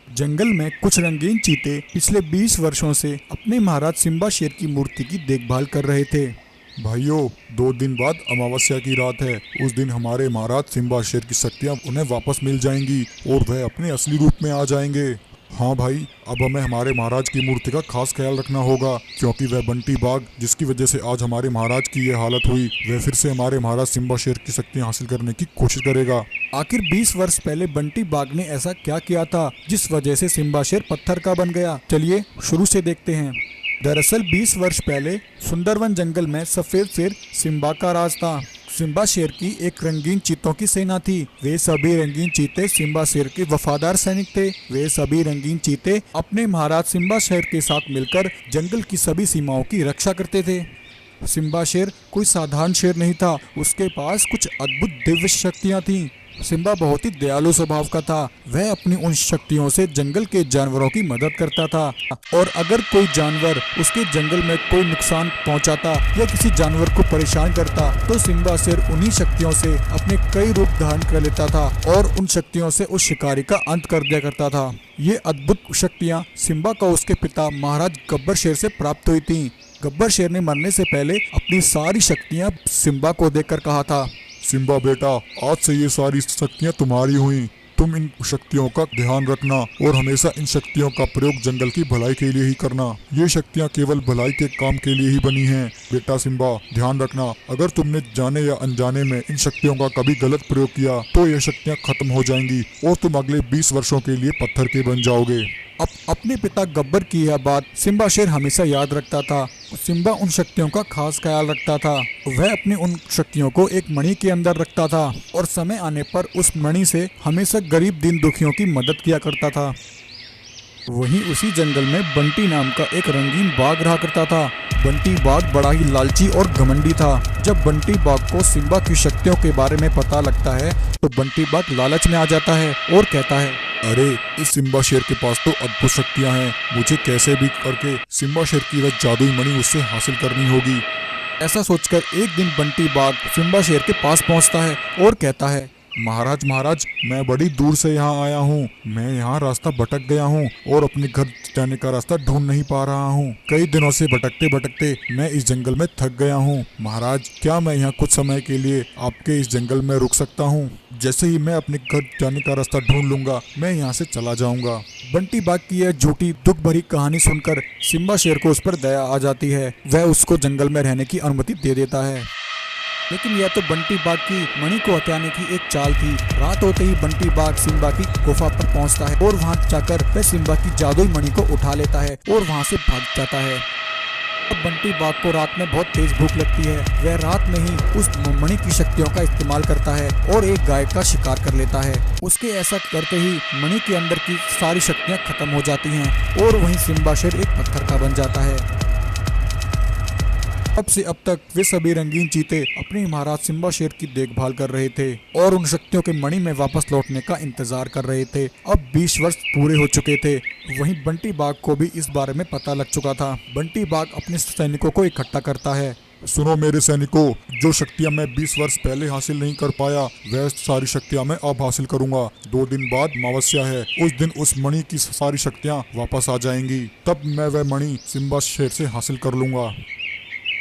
जंगल में कुछ रंगीन चीते पिछले 20 वर्षों से अपने महाराज सिम्बा शेर की मूर्ति की देखभाल कर रहे थे। भाइयों, 2 दिन बाद अमावस्या की रात है। उस दिन हमारे महाराज सिम्बा शेर की शक्तियां उन्हें वापस मिल जाएंगी और वह अपने असली रूप में आ जाएंगे। हाँ भाई, अब हमें हमारे महाराज की मूर्ति का खास ख्याल रखना होगा, क्योंकि वह बंटी बाघ जिसकी वजह से आज हमारे महाराज की यह हालत हुई, वह फिर से हमारे महाराज सिम्बा शेर की शक्तियां हासिल करने की कोशिश करेगा। आखिर 20 वर्ष पहले बंटी बाघ ने ऐसा क्या किया था जिस वजह से सिम्बा शेर पत्थर का बन गया? चलिए शुरू से देखते हैं। दरअसल 20 वर्ष पहले सुंदरवन जंगल में सफेद शेर सिम्बा का राज था। सिम्बा शेर की एक रंगीन चीतों की सेना थी। वे सभी रंगीन चीते सिम्बा शेर के वफादार सैनिक थे। वे सभी रंगीन चीते अपने महाराज सिम्बा शेर के साथ मिलकर जंगल की सभी सीमाओं की रक्षा करते थे। सिम्बा शेर कोई साधारण शेर नहीं था, उसके पास कुछ अद्भुत दिव्य शक्तियां थीं। सिम्बा बहुत ही दयालु स्वभाव का था। वह अपनी उन शक्तियों से जंगल के जानवरों की मदद करता था, और अगर कोई जानवर उसके जंगल में कोई नुकसान पहुंचाता या किसी जानवर को परेशान करता तो सिम्बा शेर उन्हीं शक्तियों से अपने कई रूप धारण कर लेता था और उन शक्तियों से उस शिकारी का अंत कर दिया करता था। ये अद्भुत शक्तियाँ सिम्बा को उसके पिता महाराज गब्बर शेर से प्राप्त हुई थी। गब्बर शेर ने मरने से पहले अपनी सारी शक्तियाँ सिम्बा को देकर कहा था, सिम्बा बेटा, आज से ये सारी शक्तियां तुम्हारी हुई। तुम इन शक्तियों का ध्यान रखना और हमेशा इन शक्तियों का प्रयोग जंगल की भलाई के लिए ही करना। ये शक्तियां केवल भलाई के काम के लिए ही बनी हैं। बेटा सिम्बा, ध्यान रखना, अगर तुमने जाने या अनजाने में इन शक्तियों का कभी गलत प्रयोग किया तो ये शक्तियां खत्म हो जाएंगी और तुम अगले 20 वर्षों के लिए पत्थर के बन जाओगे। अपने पिता गब्बर की यह बात सिम्बा शेर हमेशा याद रखता था। सिम्बा उन शक्तियों का खास ख्याल रखता था। वह अपनी उन शक्तियों को एक मणि के अंदर रखता था और समय आने पर उस मणि से हमेशा गरीब दीन दुखियों की मदद किया करता था। वहीं उसी जंगल में बंटी नाम का एक रंगीन बाघ रहा करता था। बंटी बाघ बड़ा ही लालची और घमंडी था। जब बंटी बाघ को सिम्बा की शक्तियों के बारे में पता लगता है तो बंटी बाघ लालच में आ जाता है और कहता है, अरे, इस सिम्बा शेर के पास तो अद्भुत शक्तियां हैं। मुझे कैसे भी करके सिम्बा शेर की वह जादुई मणि उससे हासिल करनी होगी। ऐसा सोचकर एक दिन बंटी बाघ सिम्बा शेर के पास पहुंचता है और कहता है, महाराज महाराज, मैं बड़ी दूर से यहाँ आया हूँ। मैं यहाँ रास्ता भटक गया हूँ और अपने घर जाने का रास्ता ढूंढ नहीं पा रहा हूँ। कई दिनों से भटकते भटकते मैं इस जंगल में थक गया हूँ। महाराज, क्या मैं यहाँ कुछ समय के लिए आपके इस जंगल में रुक सकता हूँ? जैसे ही मैं अपने घर जाने का रास्ता ढूंढ लूंगा मैं यहाँ से चला जाऊंगा। बंटी बाघ की यह झूठी दुख भरी कहानी सुनकर सिम्बा शेर को उस पर दया आ जाती है। वह उसको जंगल में रहने की अनुमति दे देता है। लेकिन यह तो बंटी बाघ की मणि को हथियाने की एक चाल थी। रात होते ही बंटी बाघ सिम्बा की गुफा पर पहुंचता है और वहां जाकर वह सिम्बा की जादुई मणि को उठा लेता है और वहां से भाग जाता है। अब बंटी बाघ को रात में बहुत तेज भूख लगती है। वह रात में ही उस मणि की शक्तियों का इस्तेमाल करता है और एक गाय का शिकार कर लेता है। उसके ऐसा करते ही मणि के अंदर की सारी शक्तियां खत्म हो जाती हैं और वहीं सिम्बा शेर एक पत्थर का बन जाता है। अब से अब तक वे सभी रंगीन चीते अपने महाराज सिम्बा शेर की देखभाल कर रहे थे और उन शक्तियों के मणि में वापस लौटने का इंतजार कर रहे थे। अब 20 वर्ष पूरे हो चुके थे। वहीं बंटी बाघ को भी इस बारे में पता लग चुका था। बंटी बाघ अपने सैनिकों को इकट्ठा करता है। सुनो मेरे सैनिकों, जो शक्तियां मैं 20 वर्ष पहले हासिल नहीं कर पाया वह सारी शक्तियां मैं अब हासिल करूंगा। 2 दिन बाद अमावस्या है। उस दिन उस मणि की सारी शक्तियां वापस आ जाएंगी। तब मैं वह मणि सिम्बा शेर से हासिल कर लूंगा।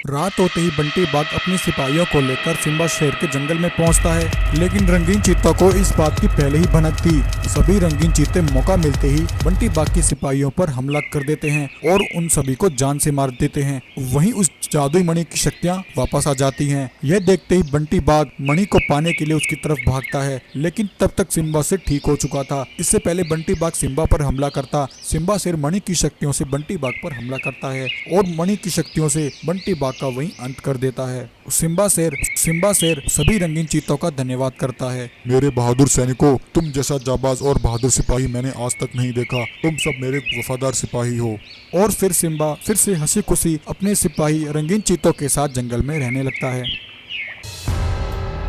रात होते ही बंटी बाघ अपने सिपाहियों को लेकर सिम्बा शेर के जंगल में पहुंचता है। लेकिन रंगीन चीतों को इस बात की पहले ही भनक थी। सभी रंगीन चीते मौका मिलते ही बंटी बाघ के सिपाहियों पर हमला कर देते हैं और उन सभी को जान से मार देते हैं। वहीं उस जादुई मणि की शक्तियां वापस आ जाती हैं। यह देखते ही बंटी बाघ मणि को पाने के लिए उसकी तरफ भागता है, लेकिन तब तक सिम्बा से ठीक हो चुका था। इससे पहले बंटी बाघ सिम्बा पर हमला करता, सिम्बा शेर मणि की शक्तियों से बंटी बाघ पर हमला करता है और मणि की शक्तियों से बंटी बाघ का वहीं अंत कर देता है। सिम्बा शेर सभी रंगीन चीतों का धन्यवाद करता है। मेरे बहादुर सैनिकों, तुम जैसा जाबाज और बहादुर सिपाही मैंने आज तक नहीं देखा। तुम सब मेरे वफादार सिपाही हो। और फिर सिम्बा फिर से हंसी खुशी अपने सिपाही रंगीन चीतों के साथ जंगल में रहने लगता है।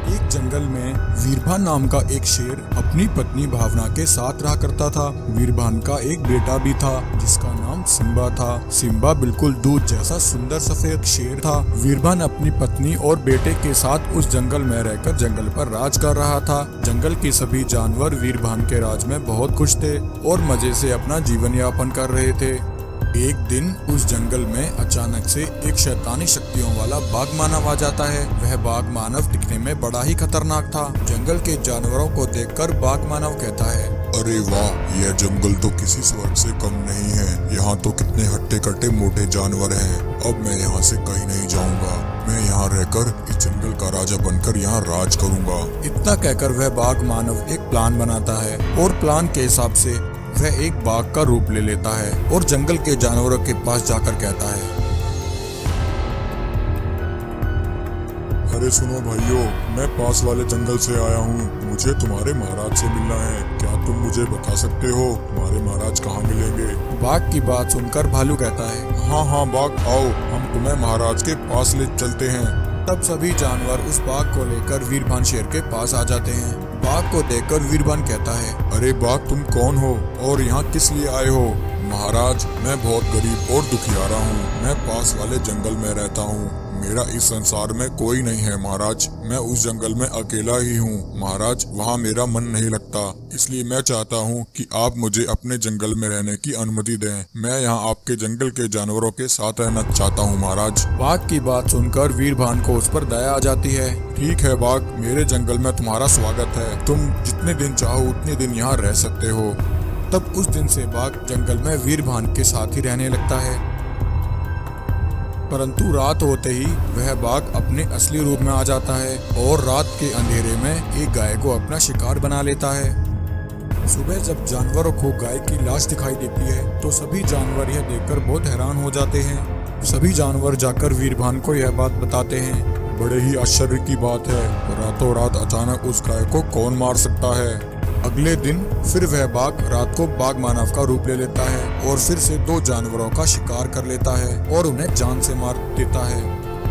एक जंगल में वीरभान नाम का एक शेर अपनी पत्नी भावना के साथ रहा करता था। वीरभान का एक बेटा भी था जिसका नाम सिम्बा था। सिम्बा बिल्कुल दूध जैसा सुंदर सफेद शेर था। वीरभान अपनी पत्नी और बेटे के साथ उस जंगल में रहकर जंगल पर राज कर रहा था। जंगल के सभी जानवर वीरभान के राज में बहुत खुश थे और मजे से अपना जीवन यापन कर रहे थे। एक दिन उस जंगल में अचानक से एक शैतानी शक्तियों वाला बाघ मानव आ जाता है। वह बाघ मानव दिखने में बड़ा ही खतरनाक था। जंगल के जानवरों को देखकर बाघ मानव कहता है, अरे वाह, यह जंगल तो किसी स्वर्ग से कम नहीं है। यहाँ तो कितने हट्टे कट्टे मोटे जानवर हैं। अब मैं यहाँ से कहीं नहीं जाऊँगा। मैं यहाँ रहकर इस जंगल का राजा बनकर यहाँ राज करूँगा। इतना कहकर वह बाघ मानव एक प्लान बनाता है और प्लान के हिसाब से वह एक बाघ का रूप ले लेता है और जंगल के जानवरों के पास जाकर कहता है, अरे सुनो भाइयों, मैं पास वाले जंगल से आया हूँ। मुझे तुम्हारे महाराज से मिलना है। क्या तुम मुझे बता सकते हो तुम्हारे महाराज कहाँ मिलेंगे? बाघ की बात सुनकर भालू कहता है, हाँ बाघ, आओ हम तुम्हें महाराज के पास ले चलते हैं। तब सभी जानवर उस बाघ को लेकर वीरभान शेर के पास आ जाते हैं। बाघ को देखकर वीरभान कहता है, अरे बाघ, तुम कौन हो और यहाँ किस लिए आए हो? महाराज, मैं बहुत गरीब और दुखियारा हूँ। मैं पास वाले जंगल में रहता हूँ। मेरा इस संसार में कोई नहीं है महाराज। मैं उस जंगल में अकेला ही हूँ महाराज। वहाँ मेरा मन नहीं लगता, इसलिए मैं चाहता हूँ कि आप मुझे अपने जंगल में रहने की अनुमति दें। मैं यहाँ आपके जंगल के जानवरों के साथ रहना चाहता हूँ महाराज। बाघ की बात सुनकर वीरभान को उस पर दया आ जाती है। ठीक है बाघ, मेरे जंगल में तुम्हारा स्वागत है। तुम जितने दिन चाहो उतने दिन यहाँ रह सकते हो। तब उस दिन से बाघ जंगल में वीरभान के साथ ही रहने लगता है। परंतु रात होते ही वह बाघ अपने असली रूप में आ जाता है और रात के अंधेरे में एक गाय को अपना शिकार बना लेता है। सुबह जब जानवरों को गाय की लाश दिखाई देती है तो सभी जानवर यह देखकर बहुत हैरान हो जाते हैं। सभी जानवर जाकर वीरभान को यह बात बताते हैं। बड़े ही आश्चर्य की बात है, रातों रात अचानक उस गाय को कौन मार सकता है? अगले दिन फिर वह बाघ रात को बाघ मानव का रूप ले लेता है और फिर से 2 जानवरों का शिकार कर लेता है और उन्हें जान से मार देता है।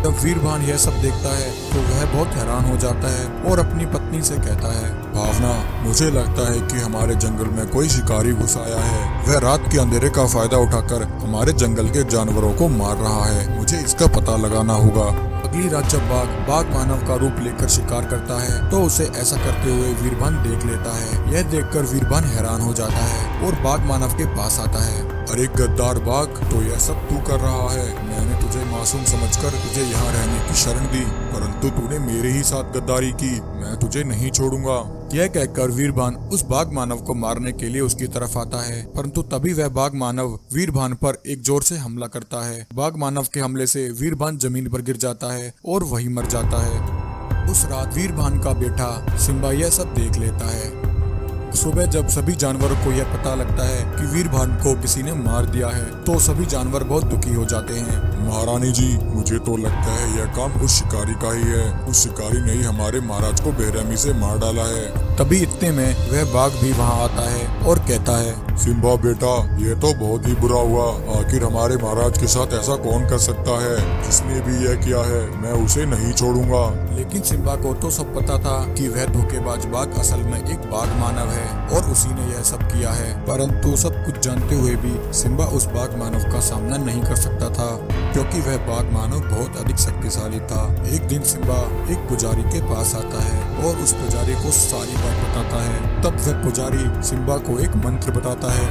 जब वीरभान यह सब देखता है तो वह बहुत हैरान हो जाता है और अपनी पत्नी से कहता है, भावना, मुझे लगता है कि हमारे जंगल में कोई शिकारी घुस आया है। वह रात के अंधेरे का फायदा उठाकर हमारे जंगल के जानवरों को मार रहा है। मुझे इसका पता लगाना होगा। अगली रात जब बाघ मानव का रूप लेकर शिकार करता है तो उसे ऐसा करते हुए वीरभान देख लेता है। यह देखकर वीरभान हैरान हो जाता है और बाघ मानव के पास आता है। अरे गद्दार बाघ, तो यह सब तू कर रहा है। मैंने तुझे मासूम समझकर तुझे यहाँ रहने की शरण दी, परंतु तूने मेरे ही साथ गद्दारी की। मैं तुझे नहीं छोड़ूंगा। यह कहकर वीरभान उस बाघ मानव को मारने के लिए उसकी तरफ आता है, परंतु तभी वह बाघ मानव वीरभान पर एक जोर से हमला करता है। बाघ मानव के हमले से वीरभान जमीन पर गिर जाता है और वहीं मर जाता है। उस रात वीरभान का बेटा सिम्बा यह सब देख लेता है। सुबह जब सभी जानवरों को यह पता लगता है कि वीरभान को किसी ने मार दिया है तो सभी जानवर बहुत दुखी हो जाते हैं। महारानी जी, मुझे तो लगता है यह काम उस शिकारी का ही है। उस शिकारी ने ही हमारे महाराज को बेरहमी से मार डाला है। तभी इतने में वह बाघ भी वहाँ आता है और कहता है, सिम्बा बेटा, यह तो बहुत ही बुरा हुआ। आखिर हमारे महाराज के साथ ऐसा कौन कर सकता है? जिसने भी यह किया है मैं उसे नहीं छोड़ूंगा। लेकिन सिम्बा को तो सब पता था कि वह धोखेबाज बाघ असल में एक बाघ मानव है और उसी ने यह सब किया है। परंतु सब कुछ जानते हुए भी सिम्बा उस बाघ मानव का सामना नहीं कर सकता था क्योंकि वह बाघ मानव बहुत अधिक शक्तिशाली था। एक दिन सिम्बा एक पुजारी के पास आता है और उस पुजारी को सारी बात बताता है। तब वह पुजारी सिम्बा को एक मंत्र बताता है।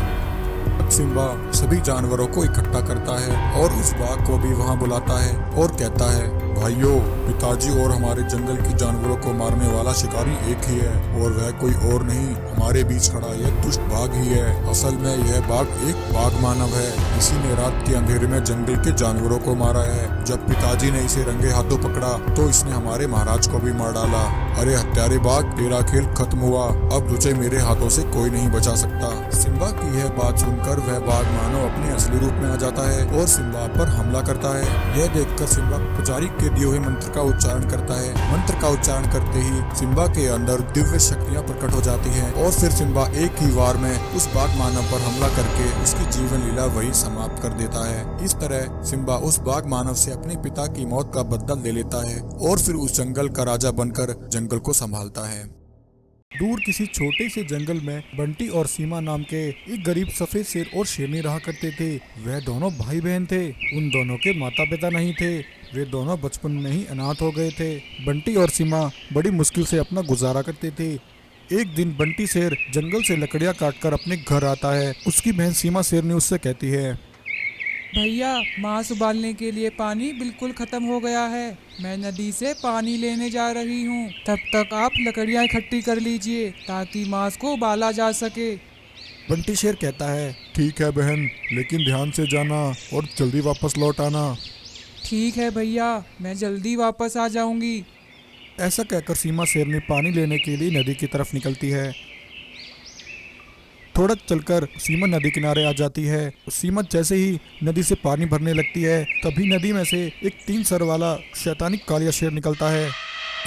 तब सिम्बा सभी जानवरों को इकट्ठा करता है और उस बाघ को भी वहाँ बुलाता है और कहता है, भाइयों, पिताजी और हमारे जंगल के जानवरों को मारने वाला शिकारी एक ही है और वह कोई और नहीं, हमारे बीच खड़ा यह दुष्ट बाघ ही है। असल में यह बाघ एक बाघ मानव है। इसी ने रात के अंधेरे में जंगल के जानवरों को मारा है। जब पिताजी ने इसे रंगे हाथों पकड़ा तो इसने हमारे महाराज को भी मार डाला। अरे हत्यारे बाघ, तेरा खेल खत्म हुआ। अब तुझे मेरे हाथों से कोई नहीं बचा सकता। सिम्बा की यह बात सुनकर वह बाघ मानव अपने असली रूप में आ जाता है और सिम्बा पर हमला करता है। यह देखकर सिम्बा पुजारी के दिए हुए मंत्र का उच्चारण करता है। मंत्र का उच्चारण करते ही सिम्बा के अंदर दिव्य शक्तियां प्रकट हो जाती हैं और फिर सिम्बा एक ही वार में उस बाघ मानव पर हमला करके उसकी जीवन लीला वही समाप्त कर देता है। इस तरह सिम्बा उस बाघ मानव से अपने पिता की मौत का बदला ले लेता है और फिर उस जंगल का राजा बनकर जंगल को संभालता है। दूर किसी छोटे से जंगल में बंटी और सीमा नाम के एक गरीब सफेद शेर और शेरनी रहा करते थे। वह दोनों भाई बहन थे। उन दोनों के माता पिता नहीं थे। वे दोनों बचपन में ही अनाथ हो गए थे। बंटी और सीमा बड़ी मुश्किल से अपना गुजारा करते थे। एक दिन बंटी शेर जंगल से लकड़ियां काटकर अपने घर आता है। उसकी बहन सीमा शेरनी उससे कहती है, भैया, मांस उबालने के लिए पानी बिल्कुल खत्म हो गया है। मैं नदी से पानी लेने जा रही हूँ। तब तक आप लकड़ियाँ इकट्ठी कर लीजिए ताकि मांस को उबाला जा सके। बंटी शेर कहता है, ठीक है बहन, लेकिन ध्यान से जाना और जल्दी वापस लौट आना। ठीक है भैया, मैं जल्दी वापस आ जाऊंगी। ऐसा कहकर सीमा शेरनी पानी लेने के लिए नदी की तरफ निकलती है। थोड़ा चलकर सीमा नदी किनारे आ जाती है। सीमा जैसे ही नदी से पानी भरने लगती है तभी नदी में से एक 3 सर वाला शैतानी कालिया शेर निकलता है।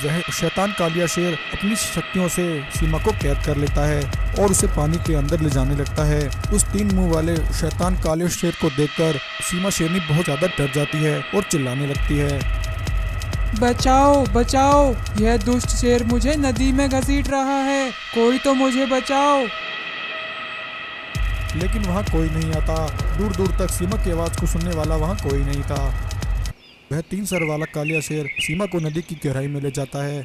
वह शैतान कालिया शेर अपनी शक्तियों से सीमा को कैद कर लेता है और उसे पानी के अंदर ले जाने लगता है। उस 3 मुंह वाले शैतान कालिया शेर को देखकर सीमा शेरनी बहुत ज्यादा डर जाती है और चिल्लाने लगती है, बचाओ बचाओ, यह दुष्ट शेर मुझे नदी में घसीट रहा है। कोई तो मुझे बचाओ। लेकिन वहाँ कोई नहीं आता। दूर दूर तक सीमा की आवाज़ को सुनने वाला वहाँ कोई नहीं था। वह 3 सर वाला कालिया शेर सीमा को नदी की गहराई में ले जाता है।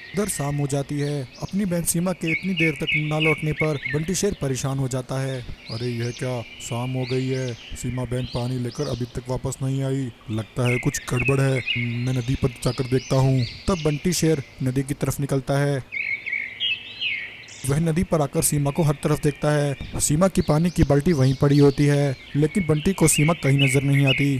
उधर शाम हो जाती है। अपनी बहन सीमा के इतनी देर तक ना लौटने पर बंटी शेर परेशान हो जाता है। अरे यह क्या, शाम हो गई है, सीमा बहन पानी लेकर अभी तक वापस नहीं आई। लगता है कुछ गड़बड़ है, मैं नदी पर जाकर देखता हूँ। तब बंटी शेर नदी की तरफ निकलता है। वह नदी पर आकर सीमा को हर तरफ देखता है। सीमा की पानी की बाल्टी वहीं पड़ी होती है, लेकिन बंटी को सीमा कहीं नजर नहीं आती।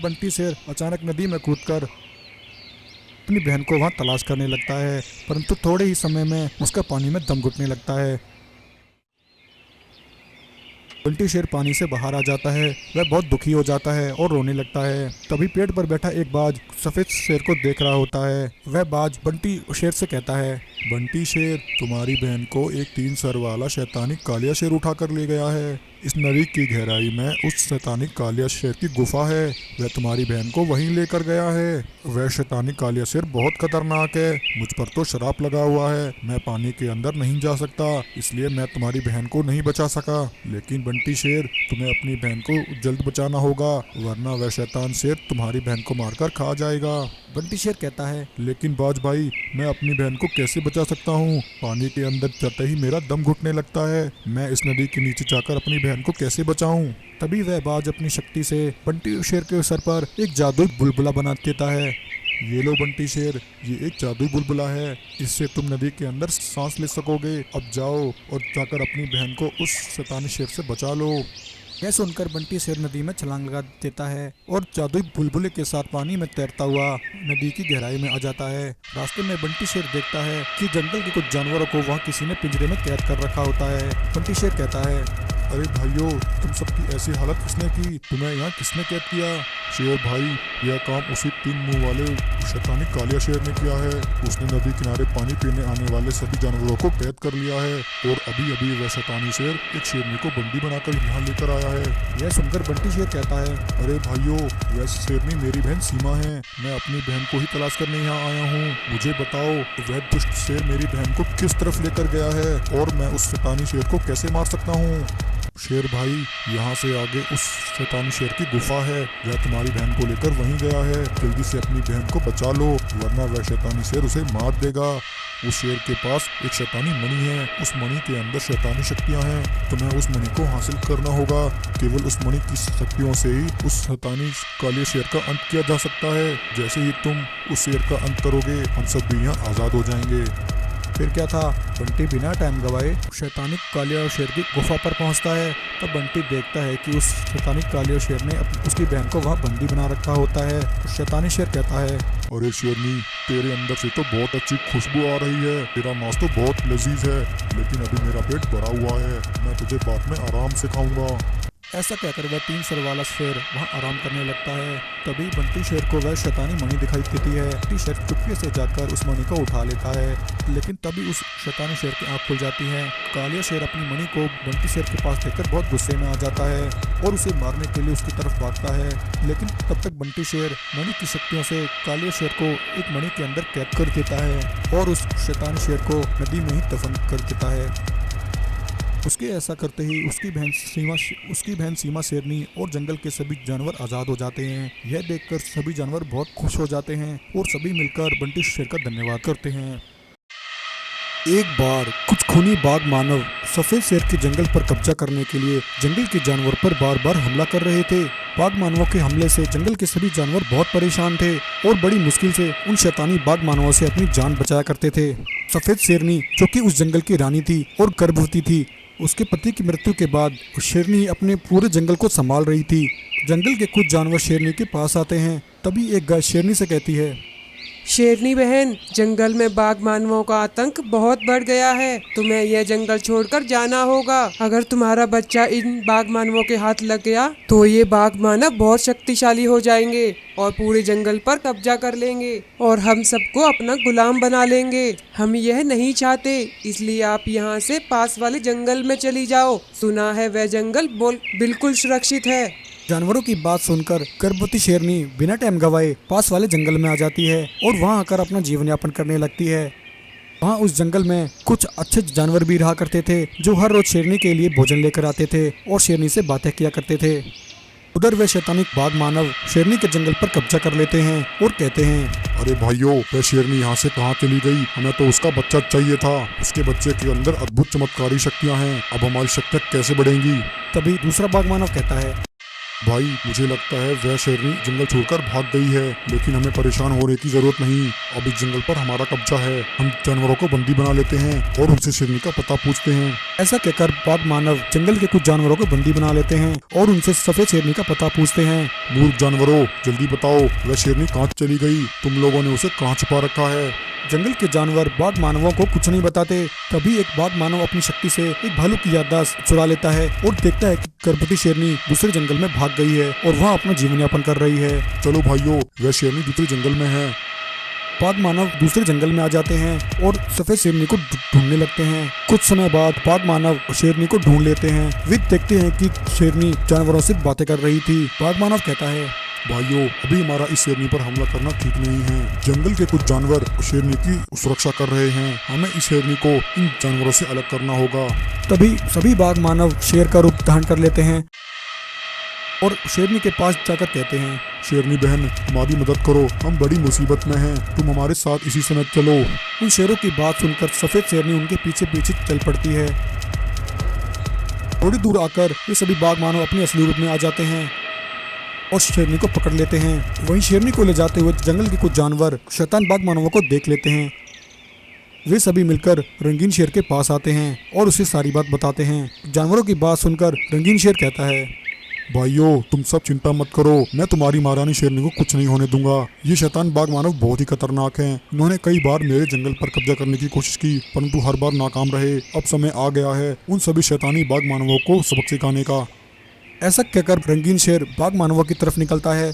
बंटी शेर अचानक नदी में कूदकर अपनी बहन को वहां तलाश करने लगता है, परंतु थोड़े ही समय में उसका पानी में दम घुटने लगता है। बंटी शेर पानी से बाहर आ जाता है। वह बहुत दुखी हो जाता है और रोने लगता है। तभी पेड़ पर बैठा एक बाज सफेद शेर को देख रहा होता है। वह बाज बंटी शेर से कहता है, बंटी शेर, तुम्हारी बहन को एक 3 सर वाला शैतानी कालिया शेर उठा कर ले गया है। इस नदी की गहराई में उस शैतानी कालिया शेर की गुफा है। वह तुम्हारी बहन को वहीं लेकर गया है। वह शैतानी कालिया शेर बहुत खतरनाक है। मुझ पर तो शराप लगा हुआ है। मैं पानी के अंदर नहीं जा सकता, इसलिए मैं तुम्हारी बहन को नहीं बचा सका। लेकिन बंटी शेर, तुम्हें अपनी बहन को जल्द बचाना होगा, वरना वह शैतान शेर तुम्हारी बहन को मारकर खा जाएगा। बंटी शेर कहता है, लेकिन बाज भाई, मैं अपनी बहन को कैसे बचा सकता हूँ? पानी के अंदर जाते ही मेरा दम घुटने लगता है। मैं इस नदी के नीचे जाकर अपनी बहन को कैसे बचाऊं? तभी वह बाज अपनी शक्ति से बंटी शेर के सर पर एक जादुई बुलबुला बना देता है। ये लो बंटी शेर, ये एक जादुई बुलबुला है। इससे तुम नदी के अंदर सांस ले सकोगे। अब जाओ और जाकर अपनी बहन को उस शैतानी शेर से बचा लो। यह सुनकर बंटी शेर नदी में छलांग लगा देता है और जादुई बुलबुले के साथ पानी में तैरता हुआ नदी की गहराई में आ जाता है। रास्ते में बंटी शेर देखता है कि जंगल के कुछ जानवरों को वहाँ किसी ने पिंजरे में कैद कर रखा होता है। बंटी शेर कहता है, अरे भाइयों, तुम सबकी ऐसी हालत किसने की? तुम्हें यहाँ किसने कैद किया? शेर भाई, यह काम उसी 3 मुंह वाले शैतानी कालिया शेर ने किया है। उसने नदी किनारे पानी पीने आने वाले सभी जानवरों को कैद कर लिया है और अभी अभी वह शैतानी शेर एक शेरनी को बंदी बनाकर यहाँ लेकर आया है। यह सुनकर बंटी शेर कहता है, अरे भाइयों, वह शेरनी मेरी बहन सीमा है। मैं अपनी बहन को ही तलाश करने यहाँ आया हूँ। मुझे बताओ, वह दुष्ट शेर मेरी बहन को किस तरफ लेकर गया है और मैं उस शैतानी शेर को कैसे मार सकता हूँ? शेर भाई, यहाँ से आगे उस शैतानी शेर की गुफा है। वह तुम्हारी बहन को लेकर वहीं गया है। जल्दी से अपनी बहन को बचा लो, वरना वह शैतानी शेर उसे मार देगा। उस शेर के पास एक शैतानी मणि है। उस मणि के अंदर शैतानी शक्तियाँ हैं। तुम्हें उस मणि को हासिल करना होगा। केवल उस मणि की शक्तियों से ही उस शैतानी काले शेर का अंत किया जा सकता है। जैसे ही तुम उस शेर का अंत करोगे, हम सब भी यहाँ आज़ाद हो जाएंगे। फिर क्या था, बंटी बिना टाइम गवाए शैतानी कालिया शेर की गुफा पर पहुंचता है। तब बंटी देखता है कि उस शैतानी कालिया शेर ने उसकी बहन को वहां बंदी बना रखा होता है। शैतानी शेर कहता है, अरे शेरनी, तेरे अंदर से तो बहुत अच्छी खुशबू आ रही है। तेरा मांस तो बहुत लजीज है, लेकिन अभी मेरा पेट भरा हुआ है। मैं तुझे बाद में आराम से खाऊंगा। ऐसा कहकर वह 3 सर वाला शेर वहाँ आराम करने लगता है। तभी बंटी शेर को वह शैतानी मणि दिखाई देती है। बंटी शेर चुपके से जाकर उस मणि को उठा लेता है, लेकिन तभी उस शैतानी शेर की आँख खुल जाती है। कालिया शेर अपनी मणि को बंटी शेर के पास देखकर बहुत गुस्से में आ जाता है और उसे मारने के लिए उसकी तरफ भागता है, लेकिन तब तक बंटी शेर मणि की शक्तियों से कालिया शेर को एक मणि के अंदर कैद कर देता है और उस शैतानी शेर को नदी में ही दफन कर देता है। उसके ऐसा करते ही उसकी बहन सीमा शेरनी और जंगल के सभी जानवर आज़ाद हो जाते हैं। यह देखकर सभी जानवर बहुत खुश हो जाते हैं और सभी मिलकर बंटी शेर का धन्यवाद करते हैं। एक बार कुछ खूनी बाघ मानव सफेद शेर के जंगल पर कब्जा करने के लिए जंगल के जानवर पर बार बार हमला कर रहे थे। बाघ मानवों के हमले से जंगल के सभी जानवर बहुत परेशान थे और बड़ी मुश्किल से उन शैतानी बाघ मानवों से अपनी जान बचाया करते थे। सफेद शेरनी, जो कि उस जंगल की रानी थी और गर्भवती थी, उसके पति की मृत्यु के बाद शेरनी अपने पूरे जंगल को संभाल रही थी। जंगल के कुछ जानवर शेरनी के पास आते हैं। तभी एक गाय शेरनी से कहती है, शेरनी बहन, जंगल में बाघ मानवों का आतंक बहुत बढ़ गया है। तुम्हें यह जंगल छोड़कर जाना होगा। अगर तुम्हारा बच्चा इन बाघ मानवों के हाथ लग गया तो ये बाघ मानव बहुत शक्तिशाली हो जाएंगे और पूरे जंगल पर कब्जा कर लेंगे और हम सबको अपना गुलाम बना लेंगे। हम यह नहीं चाहते, इसलिए आप यहाँ से पास वाले जंगल में चली जाओ। सुना है वह जंगल बिल्कुल सुरक्षित है। जानवरों की बात सुनकर गर्भवती शेरनी बिना टाइम गवाए पास वाले जंगल में आ जाती है और वहां आकर अपना जीवन यापन करने लगती है। वहां उस जंगल में कुछ अच्छे जानवर भी रहा करते थे, जो हर रोज शेरनी के लिए भोजन लेकर आते थे और शेरनी से बातें किया करते थे। उधर वे शैतानी बाघ मानव शेरनी के जंगल पर कब्जा कर लेते हैं और कहते हैं, अरे भाइयों, वह शेरनी यहाँ से कहाँ चली गई? हमें तो उसका बच्चा चाहिए था। उसके बच्चे के अंदर अद्भुत चमत्कारी शक्तियाँ हैं। अब हमारी शक्तियाँ कैसे बढ़ेंगी? तभी दूसरा बाघ मानव कहता है, भाई, मुझे लगता है वह शेरनी जंगल छोड़कर भाग गई है, लेकिन हमें परेशान होने की जरूरत नहीं। अब इस जंगल पर हमारा कब्जा है। हम जानवरों को बंदी बना लेते हैं और उनसे शेरनी का पता पूछते हैं। ऐसा कहकर बाघ मानव जंगल के कुछ जानवरों को बंदी बना लेते हैं और उनसे सफेद शेरनी का पता पूछते हैं। मूर्ख जानवरों, जल्दी बताओ, वह शेरनी कहाँ चली गई? तुम लोगों ने उसे कहाँ छुपा रखा है? जंगल के जानवर बाघ मानवों को कुछ नहीं बताते। तभी एक बाघ मानव अपनी शक्ति से एक भालू की याददाश्त चुरा लेता है और देखता है कि गर्भवती शेरनी दूसरे जंगल में भाग गई है और वहाँ अपना जीवन यापन कर रही है। चलो भाइयों, वह शेरनी दूसरे जंगल में है। बाघ मानव दूसरे जंगल में आ जाते हैं और सफेद शेरनी को ढूंढने लगते हैं। कुछ समय बाद बाघ मानव शेरनी को ढूंढ लेते हैं। वे देखते हैं कि शेरनी जानवरों से बातें कर रही थी। बाघ मानव कहता है, भाइयों, अभी हमारा इस शेरनी पर हमला करना ठीक नहीं है। जंगल के कुछ जानवर शेरनी की सुरक्षा कर रहे हैं। हमें इस शेरनी को इन जानवरों से अलग करना होगा। तभी सभी बाघ मानव शेर का रूप धारण कर लेते हैं और शेरनी के पास जाकर कहते हैं, शेरनी बहन, हमारी मदद करो, हम बड़ी मुसीबत में हैं। तुम हमारे साथ इसी समय चलो। उन शेरों की बात सुनकर सफेद शेरनी उनके पीछे पीछे चल पड़ती है। थोड़ी दूर आकर ये सभी बाघ मानव अपने असली रूप में आ जाते हैं और शेरनी को पकड़ लेते हैं। वहीं शेरनी को ले जाते हुए जंगल के कुछ जानवर शैतान बाघ मानवों को देख लेते हैं। वे सभी मिलकर रंगीन शेर के पास आते हैं और उसे सारी बात बताते हैं। जानवरों की बात सुनकर रंगीन शेर कहता है, भाइयों, तुम सब चिंता मत करो, मैं तुम्हारी महारानी शेरनी को कुछ नहीं होने दूंगा। ये शैतान बाघ मानव बहुत ही खतरनाक हैं। इन्होंने कई बार मेरे जंगल पर कब्जा करने की कोशिश की, परंतु हर बार नाकाम रहे। अब समय आ गया है उन सभी शैतानी बाघ मानवों को सबक सिखाने का। ऐसा कहकर रंगीन शेर बाघ मानवों की तरफ निकलता है,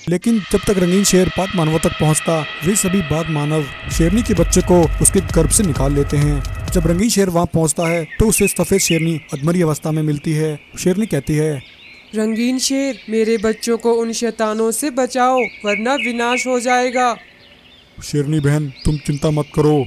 लेकिन जब तक रंगीन शेर बाघ मानवों तक पहुंचता, वे सभी बाघ मानव शेरनी के बच्चे को उसके गर्भ से निकाल लेते हैं। जब रंगीन शेर वहां पहुंचता है तो उसे सफेद शेरनी अधमरी अवस्था में मिलती है। शेरनी कहती है, रंगीन शेर, मेरे बच्चों को उन शैतानों से बचाओ, वरना विनाश हो जाएगा। शेरनी बहन, तुम चिंता मत करो।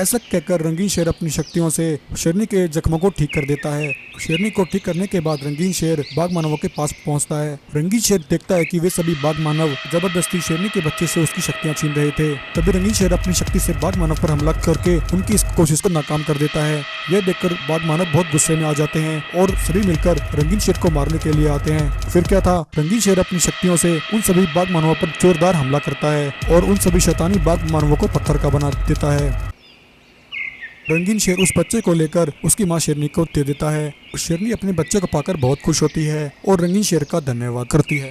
ऐसा कहकर रंगीन शेर अपनी शक्तियों से शेरनी के जख्मों को ठीक कर देता है। शेरनी को ठीक करने के बाद रंगीन शेर बाघ मानवों के पास पहुंचता है। रंगीन शेर देखता है कि वे सभी बाघ मानव जबरदस्ती शेरनी के बच्चे से उसकी शक्तियां छीन रहे थे। तभी रंगीन शेर अपनी शक्ति से बाघ मानव पर हमला करके उनकी इस कोशिश को नाकाम कर देता है। यह देखकर बाघ मानव बहुत गुस्से में आ जाते हैं और सभी मिलकर रंगीन शेर को मारने के लिए आते हैं। फिर क्या था, रंगीन शेर अपनी शक्तियों से उन सभी बाघ मानवों पर जोरदार हमला करता है और उन सभी शैतानी बाघ मानवों को पत्थर का बना देता है। रंगीन शेर उस बच्चे को लेकर उसकी माँ शेरनी को दे देता है। शेरनी अपने बच्चे को पाकर बहुत खुश होती है और रंगीन शेर का धन्यवाद करती है।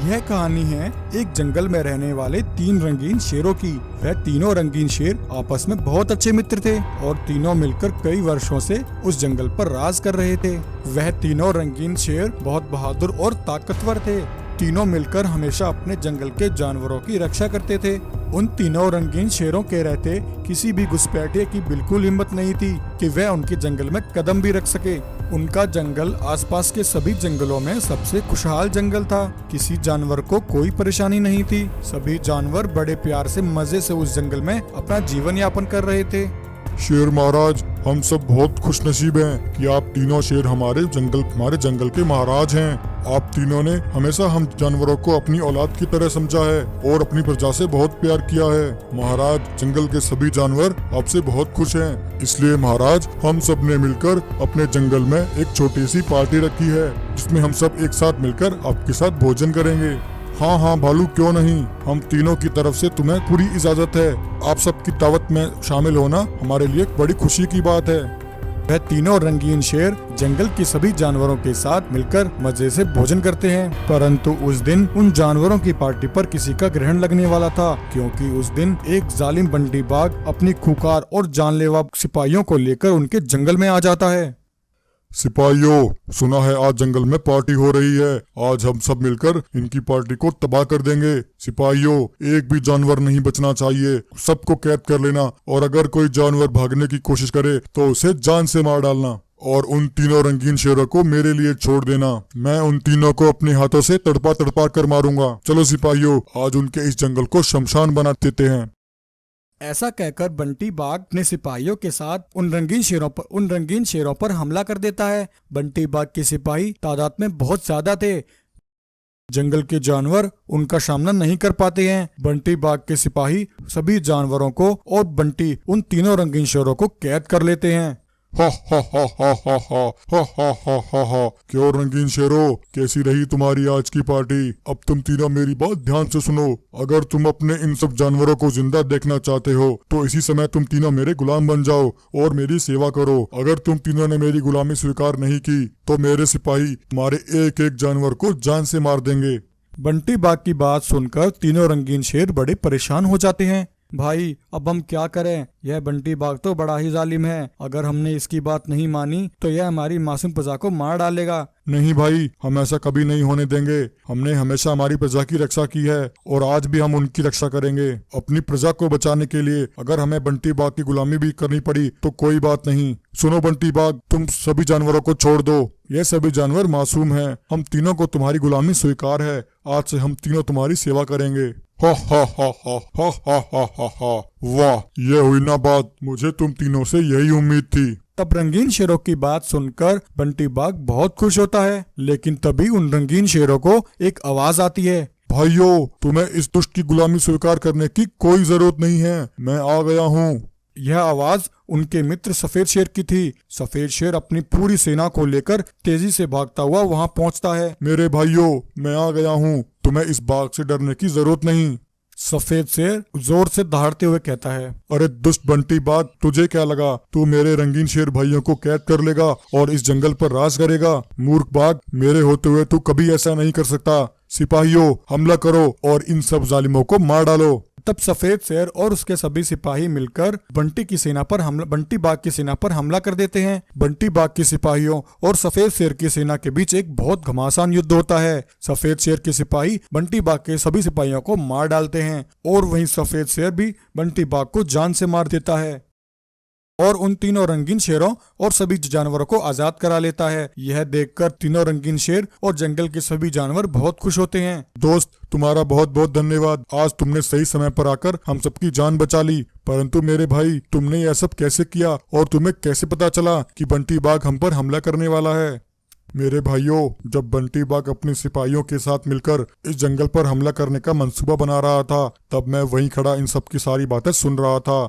यह कहानी है एक जंगल में रहने वाले 3 रंगीन शेरों की। वह तीनों रंगीन शेर आपस में बहुत अच्छे मित्र थे और तीनों मिलकर कई वर्षों से उस जंगल पर राज कर रहे थे। वह तीनों रंगीन शेर बहुत बहादुर और ताकतवर थे। तीनों मिलकर हमेशा अपने जंगल के जानवरों की रक्षा करते थे। उन तीनों रंगीन शेरों के रहते किसी भी घुसपैठिए की बिल्कुल हिम्मत नहीं थी कि वह उनके जंगल में कदम भी रख सके। उनका जंगल आसपास के सभी जंगलों में सबसे खुशहाल जंगल था। किसी जानवर को कोई परेशानी नहीं थी। सभी जानवर बड़े प्यार से मजे से उस जंगल में अपना जीवन यापन कर रहे थे। शेर महाराज, हम सब बहुत खुशनसीब हैं कि आप तीनों शेर हमारे जंगल के महाराज हैं। आप तीनों ने हमेशा हम जानवरों को अपनी औलाद की तरह समझा है और अपनी प्रजा से बहुत प्यार किया है। महाराज, जंगल के सभी जानवर आपसे बहुत खुश हैं। इसलिए महाराज, हम सब ने मिलकर अपने जंगल में एक छोटी सी पार्टी रखी है जिसमें हम सब एक साथ मिलकर आपके साथ भोजन करेंगे। हाँ हाँ भालू, क्यों नहीं, हम तीनों की तरफ से तुम्हें पूरी इजाजत है। आप सबकी दावत में शामिल होना हमारे लिए एक बड़ी खुशी की बात है। वह तीनों रंगीन शेर जंगल के सभी जानवरों के साथ मिलकर मजे से भोजन करते हैं। परंतु उस दिन उन जानवरों की पार्टी पर किसी का ग्रहण लगने वाला था, क्योंकि उस दिन एक जालिम बंटी बाघ अपनी खूंखार और जानलेवा सिपाहियों को लेकर उनके जंगल में आ जाता है। सिपाहियों, सुना है आज जंगल में पार्टी हो रही है। आज हम सब मिलकर इनकी पार्टी को तबाह कर देंगे। सिपाहियों, एक भी जानवर नहीं बचना चाहिए, सबको कैद कर लेना और अगर कोई जानवर भागने की कोशिश करे तो उसे जान से मार डालना और उन तीनों रंगीन शेरों को मेरे लिए छोड़ देना। मैं उन तीनों को अपने हाथों से तड़पा तड़पा कर मारूंगा। चलो सिपाहियों, आज उनके इस जंगल को शमशान बना देते हैं। ऐसा कहकर बंटी बाघ अपने सिपाहियों के साथ उन रंगीन शेरों पर हमला कर देता है। बंटी बाघ के सिपाही तादाद में बहुत ज्यादा थे। जंगल के जानवर उनका सामना नहीं कर पाते हैं। बंटी बाघ के सिपाही सभी जानवरों को और बंटी उन तीनों रंगीन शेरों को कैद कर लेते हैं। हा हा हा हा हा हा हा हा हा हा हा। क्यों रंगीन शेरों, कैसी रही तुम्हारी आज की पार्टी? अब तुम तीनों मेरी बात ध्यान से सुनो। अगर तुम अपने इन सब जानवरों को जिंदा देखना चाहते हो तो इसी समय तुम तीनों मेरे गुलाम बन जाओ और मेरी सेवा करो। अगर तुम तीनों ने मेरी गुलामी स्वीकार नहीं की तो मेरे सिपाही तुम्हारे एक एक जानवर को जान से मार देंगे। बंटी बाघ की बात सुनकर तीनों रंगीन शेर बड़े परेशान हो जाते हैं। भाई, अब हम क्या करें? यह बंटी बाघ तो बड़ा ही जालिम है। अगर हमने इसकी बात नहीं मानी तो यह हमारी मासूम प्रजा को मार डालेगा। नहीं भाई, हम ऐसा कभी नहीं होने देंगे। हमने हमेशा हमारी प्रजा की रक्षा की है और आज भी हम उनकी रक्षा करेंगे। अपनी प्रजा को बचाने के लिए अगर हमें बंटी बाघ की गुलामी भी करनी पड़ी तो कोई बात नहीं। सुनो बंटी बाघ, तुम सभी जानवरों को छोड़ दो। ये सभी जानवर मासूम हैं। हम तीनों को तुम्हारी गुलामी स्वीकार है। आज से हम तीनों तुम्हारी सेवा करेंगे। हा हा हा हा हा हा हा हा हा। वाह, ये हुई ना बात। मुझे तुम तीनों से यही उम्मीद थी। तब रंगीन शेरों की बात सुनकर बंटी बाघ बहुत खुश होता है। लेकिन तभी उन रंगीन शेरों को एक आवाज आती है। भाइयों, तुम्हें इस दुष्ट की गुलामी स्वीकार करने की कोई जरूरत नहीं है। मैं आ गया हूँ। यह आवाज उनके मित्र सफेद शेर की थी। सफेद शेर अपनी पूरी सेना को लेकर तेजी से भागता हुआ वहां पहुंचता है। मेरे भाइयों, मैं आ गया हूँ। तुम्हें इस बाघ से डरने की जरूरत नहीं। सफेद शेर जोर से दहाड़ते हुए कहता है। अरे दुष्ट बंटी बाघ, तुझे क्या लगा तू मेरे रंगीन शेर भाइयों को कैद कर लेगा और इस जंगल पर राज करेगा? मूर्ख बाघ, मेरे होते हुए तू कभी ऐसा नहीं कर सकता। सिपाहियों, हमला करो और इन सब जालिमों को मार डालो। तब सफेद शेर और उसके सभी सिपाही मिलकर बंटी बाघ की सेना पर हमला कर देते हैं। बंटी बाघ के सिपाहियों और सफेद शेर की सेना के बीच एक बहुत घमासान युद्ध होता है। सफेद शेर के सिपाही बंटी बाघ के सभी सिपाहियों को मार डालते हैं और वहीं सफेद शेर भी बंटी बाघ को जान से मार देता है और उन तीनों रंगीन शेरों और सभी जानवरों को आजाद करा लेता है। यह देखकर तीनों रंगीन शेर और जंगल के सभी जानवर बहुत खुश होते हैं। दोस्त, तुम्हारा बहुत बहुत धन्यवाद। आज तुमने सही समय पर आकर हम सबकी जान बचा ली। परंतु मेरे भाई, तुमने यह सब कैसे किया और तुम्हें कैसे पता चला कि बंटी बाघ हम पर हमला करने वाला है? मेरे भाइयों, जब बंटी बाघ अपने सिपाहियों के साथ मिलकर इस जंगल पर हमला करने का मंसूबा बना रहा था, तब मैं वहीं खड़ा इन सब की सारी बातें सुन रहा था।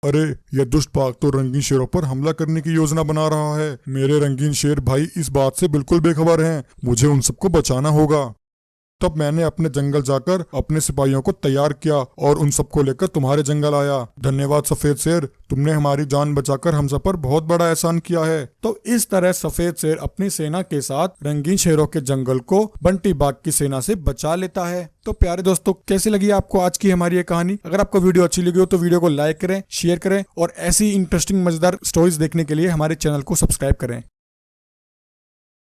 अरे, यह दुष्ट बाघ तो रंगीन शेरों पर हमला करने की योजना बना रहा है। मेरे रंगीन शेर भाई इस बात से बिल्कुल बेखबर हैं। मुझे उन सबको बचाना होगा। तब मैंने अपने जंगल जाकर अपने सिपाहियों को तैयार किया और उन सबको लेकर तुम्हारे जंगल आया। धन्यवाद सफेद शेर, तुमने हमारी जान बचाकर हम सब पर बहुत बड़ा एहसान किया है। तो इस तरह सफेद शेर अपनी सेना के साथ रंगीन शेरों के जंगल को बंटी बाघ की सेना से बचा लेता है। तो प्यारे दोस्तों, कैसी लगी आपको आज की हमारी ये कहानी? अगर आपको वीडियो अच्छी लगी हो तो वीडियो को लाइक करें, शेयर करें और ऐसी इंटरेस्टिंग मजेदार स्टोरीज देखने के लिए हमारे चैनल को सब्सक्राइब करें।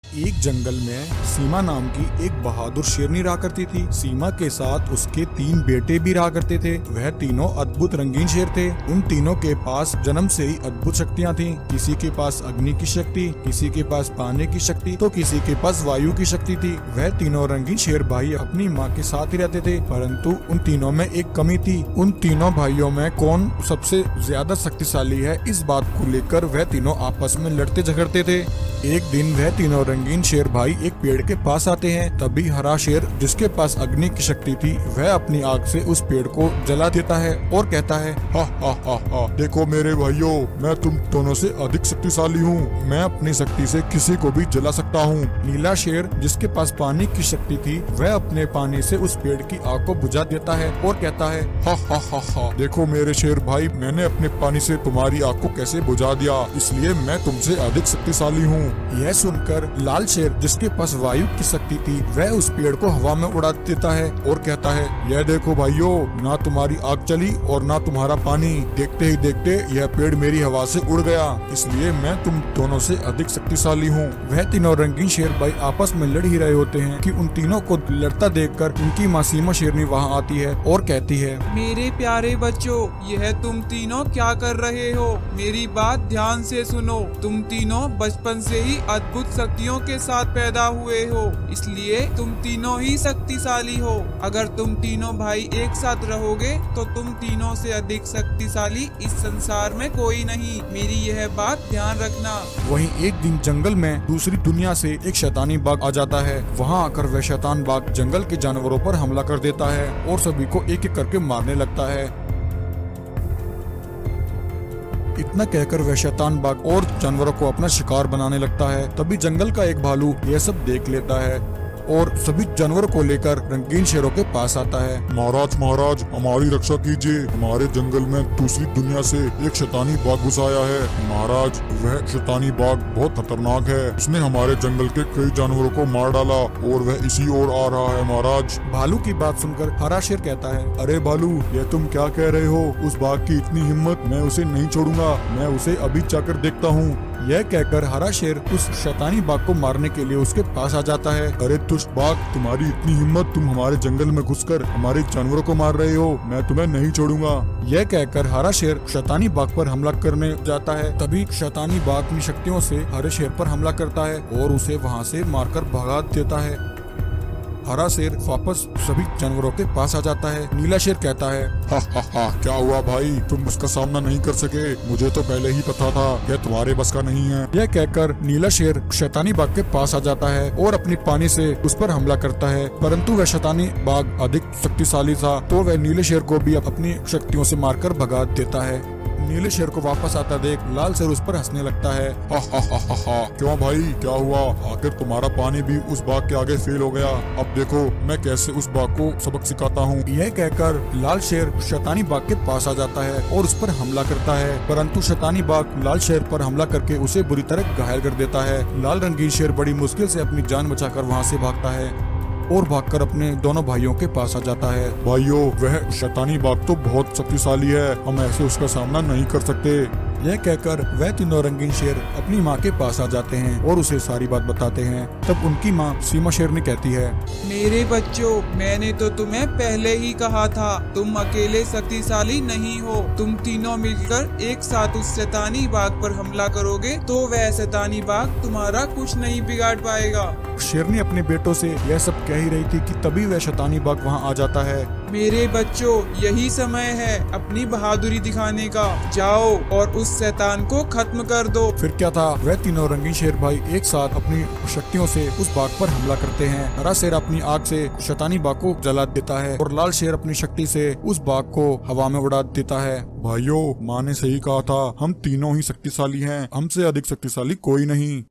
एक जंगल में सीमा नाम की एक बहादुर शेरनी रहा करती थी। सीमा के साथ उसके 3 बेटे भी रहा करते थे। वह तीनों अद्भुत रंगीन शेर थे। उन तीनों के पास जन्म से ही अद्भुत शक्तियां थीं। किसी के पास अग्नि की शक्ति, किसी के पास पानी की शक्ति, तो किसी के पास वायु की शक्ति थी। वह तीनों रंगीन शेर भाई अपनी माँ के साथ ही रहते थे, परंतु उन तीनों में एक कमी थी। उन तीनों भाइयों में कौन सबसे ज्यादा शक्तिशाली है, इस बात को लेकर वह तीनों आपस में लड़ते झगड़ते थे। एक दिन वह तीनों रंगीन शेर भाई एक पेड़ के पास आते हैं। तभी हरा शेर, जिसके पास अग्नि की शक्ति थी, वह अपनी आग से उस पेड़ को जला देता है और कहता है, हा हा हा हा, देखो मेरे भाइयों, मैं तुम दोनों से अधिक शक्तिशाली हूँ। मैं अपनी शक्ति से किसी को भी जला सकता हूँ। नीला शेर, जिसके पास पानी की शक्ति थी, वह अपने पानी से उस पेड़ की आग को बुझा देता है और कहता है, हा हा हा हा, देखो मेरे शेर भाई, मैंने अपने पानी से तुम्हारी आग को कैसे बुझा दिया, इसलिए मैं तुमसे अधिक शक्तिशाली हूँ। यह सुनकर लाल शेर, जिसके पास वायु की शक्ति थी, वह उस पेड़ को हवा में उड़ा देता है और कहता है, यह देखो भाइयों, ना तुम्हारी आग चली और ना तुम्हारा पानी। देखते ही देखते यह पेड़ मेरी हवा से उड़ गया, इसलिए मैं तुम दोनों से अधिक शक्तिशाली हूँ। वह तीनों रंगीन शेर भाई आपस में लड़ ही रहे होते हैं कि उन तीनों को लड़ता देखकर उनकी माँ सीमा शेरनी वहाँ आती है और कहती है, मेरे प्यारे बच्चों, यह तुम तीनों क्या कर रहे हो? मेरी बात ध्यान से सुनो। तुम तीनों बचपन से ही अद्भुत शक्तियों के साथ पैदा हुए हो, इसलिए तुम तीनों ही शक्तिशाली हो। अगर तुम तीनों भाई एक साथ रहोगे तो तुम तीनों से अधिक शक्तिशाली इस संसार में कोई नहीं। मेरी यह बात ध्यान रखना। वहीं एक दिन जंगल में दूसरी दुनिया से एक शैतानी बाघ आ जाता है। वहाँ आकर वह शैतान बाघ जंगल के जानवरों पर हमला कर देता है और सभी को एक एक करके मारने लगता है। इतना कहकर वह शैतान बाघ और जानवरों को अपना शिकार बनाने लगता है। तभी जंगल का एक भालू यह सब देख लेता है और सभी जानवरों को लेकर रंगीन शेरों के पास आता है। महाराज महाराज, हमारी रक्षा कीजिए, हमारे जंगल में दूसरी दुनिया से एक शैतानी बाघ घुस आया है। महाराज, वह शैतानी बाघ बहुत खतरनाक है, उसने हमारे जंगल के कई जानवरों को मार डाला और वह इसी ओर आ रहा है। महाराज। भालू की बात सुनकर हरा शेर कहता है, अरे भालू, यह तुम क्या कह रहे हो? उस बाघ की इतनी हिम्मत, मैं उसे नहीं छोड़ूंगा, मैं उसे अभी जाकर देखता हूँ। यह कहकर हरा शेर उस शैतानी बाघ को मारने के लिए उसके पास आ जाता है। अरे दुष्ट बाघ, तुम्हारी इतनी हिम्मत, तुम हमारे जंगल में घुसकर हमारे जानवरों को मार रहे हो, मैं तुम्हें नहीं छोड़ूंगा। यह कहकर हरा शेर शैतानी बाघ पर हमला करने जाता है। तभी शैतानी बाघ अपनी शक्तियों से हरे शेर पर हमला करता है और उसे वहाँ से मारकर भगा देता है। हरा शेर वापस सभी जानवरों के पास आ जाता है। नीला शेर कहता है, हा हा हा, क्या हुआ भाई, तुम उसका सामना नहीं कर सके? मुझे तो पहले ही पता था यह तुम्हारे बस का नहीं है। यह कहकर नीला शेर शैतानी बाघ के पास आ जाता है और अपनी पानी से उस पर हमला करता है, परंतु वह शैतानी बाघ अधिक शक्तिशाली था, तो वह नीले शेर को भी अपनी शक्तियों से मारकर भगा देता है। नीले शेर को वापस आता देख लाल शेर उस पर हंसने लगता है। हा हा हा हा हा, क्यों भाई, क्या हुआ? आखिर तुम्हारा पानी भी उस बाघ के आगे फेल हो गया। अब देखो मैं कैसे उस बाघ को सबक सिखाता हूँ। यह कहकर लाल शेर शैतानी बाघ के पास आ जाता है और उस पर हमला करता है, परंतु शैतानी बाघ लाल शेर पर हमला करके उसे बुरी तरह घायल कर देता है। लाल रंगीन शेर बड़ी मुश्किल से अपनी जान बचाकर वहाँ से भागता है और भागकर अपने दोनों भाइयों के पास आ जाता है। भाइयों, वह शैतानी बाघ तो बहुत शक्तिशाली है, हम ऐसे उसका सामना नहीं कर सकते। यह कहकर वह तीनों रंगीन शेर अपनी माँ के पास आ जाते हैं और उसे सारी बात बताते हैं। तब उनकी माँ सीमा शेरनी कहती है, मेरे बच्चों, मैंने तो तुम्हें पहले ही कहा था, तुम अकेले शक्तिशाली नहीं हो। तुम तीनों मिलकर एक साथ उस शैतानी बाघ पर हमला करोगे तो वह शैतानी बाघ तुम्हारा कुछ नहीं बिगाड़ पाएगा। शेरनी अपने बेटों से यह सब कह ही रही थी कि तभी वह शैतानी बाघ वहाँ आ जाता है। मेरे बच्चों, यही समय है अपनी बहादुरी दिखाने का। जाओ और उस शैतान को खत्म कर दो। फिर क्या था, वह तीनों रंगीन शेर भाई एक साथ अपनी शक्तियों से उस बाघ पर हमला करते हैं। हरा शेर अपनी आग से शैतानी बाघ को जला देता है और लाल शेर अपनी शक्ति से उस बाघ को हवा में उड़ा देता है। भाइयों, माँ ने सही कहा था, हम तीनों ही शक्तिशाली हैं, हमसे अधिक शक्तिशाली कोई नहीं।